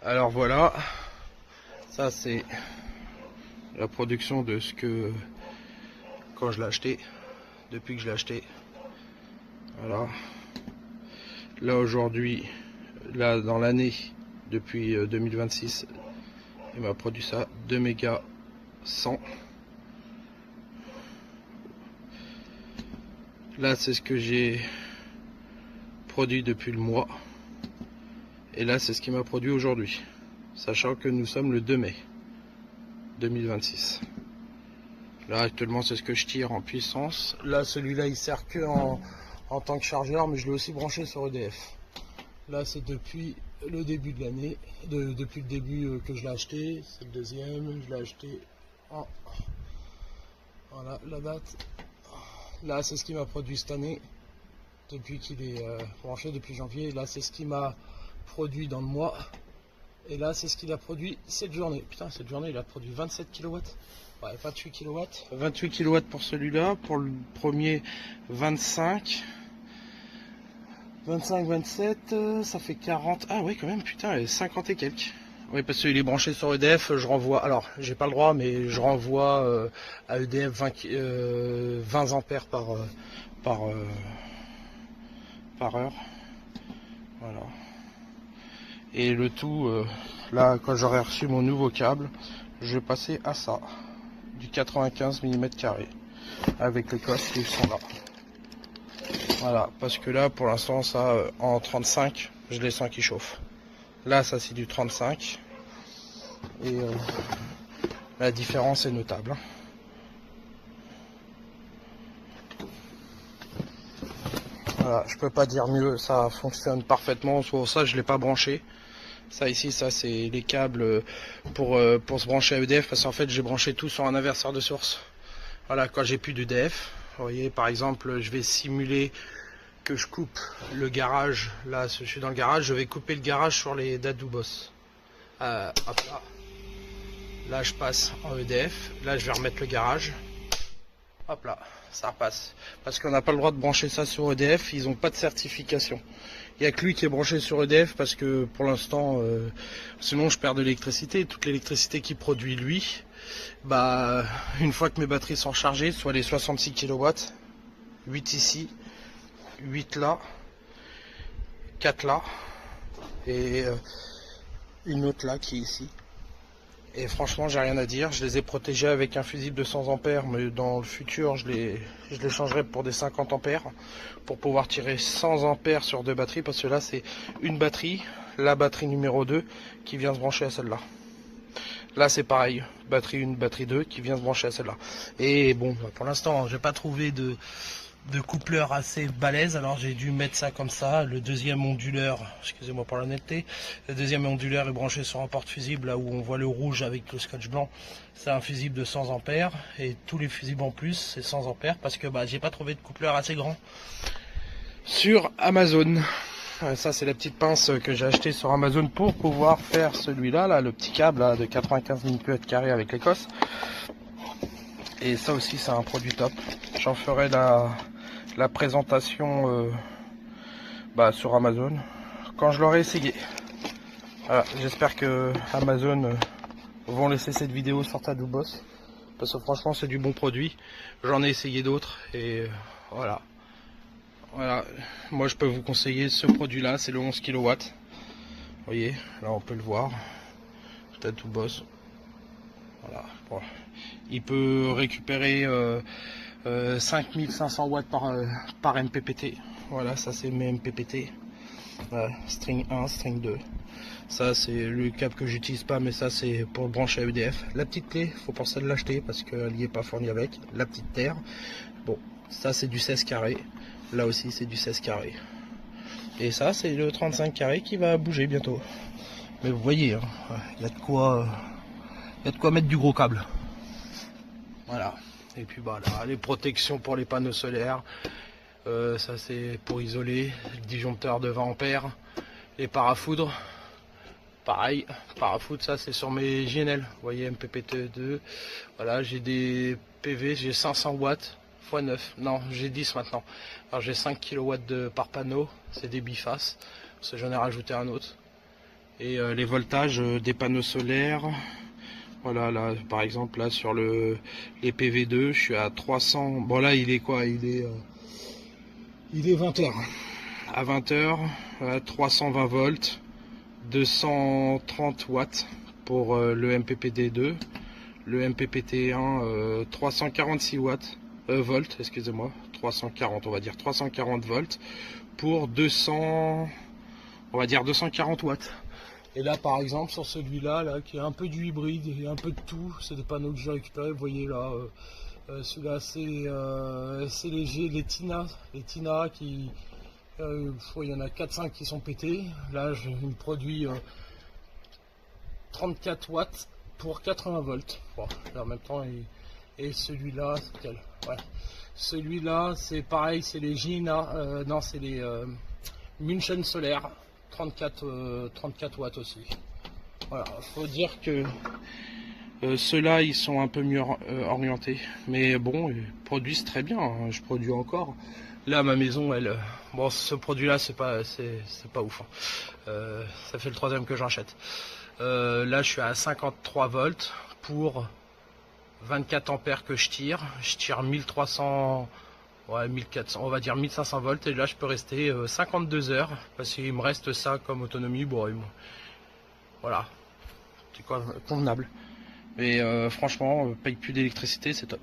Alors voilà, ça c'est la production de ce que quand je l'ai acheté, depuis que je l'ai acheté. Voilà. Là aujourd'hui, là dans l'année, depuis 2026, il m'a produit ça, 2 mégas 100. Là c'est ce que j'ai produit depuis le mois. Et là c'est ce qui m'a produit aujourd'hui. Sachant que nous sommes le 2 mai 2026. Là actuellement c'est ce que je tire en puissance. Là celui-là il sert que en tant que chargeur, mais je l'ai aussi branché sur EDF. Là c'est depuis le début de l'année, depuis le début que je l'ai acheté. C'est le deuxième, je l'ai acheté en... Voilà la date. Là c'est ce qui m'a produit cette année, depuis qu'il est branché depuis janvier. Là c'est ce qui m'a produit dans le mois. Et là c'est ce qu'il a produit cette journée. Putain, cette journée il a produit 27 kW. Ouais, 28 kW. 28 kW pour celui-là. Pour le premier 25. 25, 27, ça fait 40. Ah oui quand même, putain, 50 et quelques. Oui, parce qu'il est branché sur EDF, je renvoie. Alors, j'ai pas le droit, mais je renvoie à EDF 20 ampères par heure. Voilà. Et le tout, là, quand j'aurai reçu mon nouveau câble, je vais passer à ça. Du 95 mm². Avec les cosses qui sont là. Voilà, parce que là, pour l'instant, ça, en 35, je les sens qui chauffent. Là, ça, c'est du 35. Et la différence est notable. Voilà, je peux pas dire mieux, ça fonctionne parfaitement. Sur ça, je l'ai pas branché. Ça ici, ça c'est les câbles pour se brancher à EDF, parce qu'en fait, j'ai branché tout sur un inverseur de source. Voilà, quand j'ai plus d'EDF, vous voyez, par exemple, je vais simuler que je coupe le garage. Là, je suis dans le garage, je vais couper le garage sur les Dadou Boss. Hop là. Là, je passe en EDF. Là, je vais remettre le garage. Hop là, ça repasse. Parce qu'on n'a pas le droit de brancher ça sur EDF. Ils n'ont pas de certification. Il n'y a que lui qui est branché sur EDF parce que pour l'instant, sinon je perds de l'électricité. Toute l'électricité qu'il produit lui, bah, une fois que mes batteries sont rechargées, soit les 66 kW, 8 ici, 8 là, 4 là, et une autre là qui est ici. Et franchement, j'ai rien à dire. Je les ai protégés avec un fusible de 100 ampères, mais dans le futur, je les changerai pour des 50 ampères pour pouvoir tirer 100 ampères sur deux batteries, parce que là, c'est une batterie, la batterie numéro 2 qui vient se brancher à celle-là. Là, c'est pareil, batterie 1, batterie 2 qui vient se brancher à celle-là. Et bon, pour l'instant, j'ai pas trouvé de coupleur assez balèze, alors j'ai dû mettre ça comme ça. Le deuxième onduleur, excusez-moi pour l'honnêteté, le deuxième onduleur est branché sur un porte-fusible, là où on voit le rouge avec le scotch blanc. C'est un fusible de 100 ampères, et tous les fusibles en plus c'est 100 ampères, parce que bah, j'ai pas trouvé de coupleur assez grand sur Amazon. Ça c'est la petite pince que j'ai acheté sur Amazon pour pouvoir faire celui-là, là, le petit câble là, de 95 mm² avec l'Écosse. Et ça aussi c'est un produit top. J'en ferai la présentation sur Amazon quand je l'aurai essayé. Voilà, j'espère que Amazon vont laisser cette vidéo sur Dadou Boss, parce que franchement c'est du bon produit. J'en ai essayé d'autres et voilà. Moi je peux vous conseiller ce produit là, c'est le 11 kW. Vous voyez, là on peut le voir, Dadou Boss. Voilà. Bon. Il peut récupérer 5500 watts par MPPT. Voilà, ça c'est mes MPPT. Voilà, string 1, string 2. Ça c'est le câble que j'utilise pas, mais ça c'est pour le brancher à EDF. La petite clé, faut penser de l'acheter parce qu'elle n'y est pas fournie avec. La petite terre. Bon, ça c'est du 16 carré. Là aussi c'est du 16 carré. Et ça c'est le 35 carré qui va bouger bientôt. Mais vous voyez, hein, y a de quoi mettre du gros câble. Voilà. Et puis bah là, les protections pour les panneaux solaires. Ça c'est pour isoler. Le disjoncteur de 20 ampères. Les parafoudres. Pareil, parafoudre, ça c'est sur mes JNL. Vous voyez, MPPT2. Voilà, j'ai des PV, j'ai 500 watts x 9. Non, j'ai 10 maintenant. Alors j'ai 5 kW par panneau. C'est des bifaces. Parce que j'en ai rajouté un autre. Et les voltages des panneaux solaires, voilà, là par exemple là sur les PV2 je suis à 300. Bon là il est quoi, il est 20h. À 20h 320 volts, 230 watts pour le MPPT2, le MPPT1 346 watts volts, excusez-moi, 340, on va dire 340 volts pour 200, on va dire 240 watts. Et là par exemple sur celui-là là, qui est un peu du hybride et un peu de tout, c'est des panneaux que j'ai récupérés, vous voyez là, celui-là c'est les Tina qui, il y en a 4-5 qui sont pétés. Là je me produis 34 watts pour 80 volts. Bon, là, en même temps, et celui-là, c'est quel? Ouais. Celui-là, c'est pareil, c'est les Gina, non, c'est les München solaires, 34 watts aussi. Voilà, faut dire que ceux-là, ils sont un peu mieux orientés. Mais bon, ils produisent très bien, hein, je produis encore. Là, ma maison, elle... bon, ce produit-là, c'est pas ouf. Hein. Ça fait le 3e que j'achète. Là, je suis à 53 volts pour 24 ampères que je tire. Je tire 1300, ouais, 1400, on va dire 1500 volts. Et là, je peux rester 52 heures parce qu'il me reste ça comme autonomie. Bon, voilà, c'est convenable. Mais franchement, paye plus d'électricité, c'est top.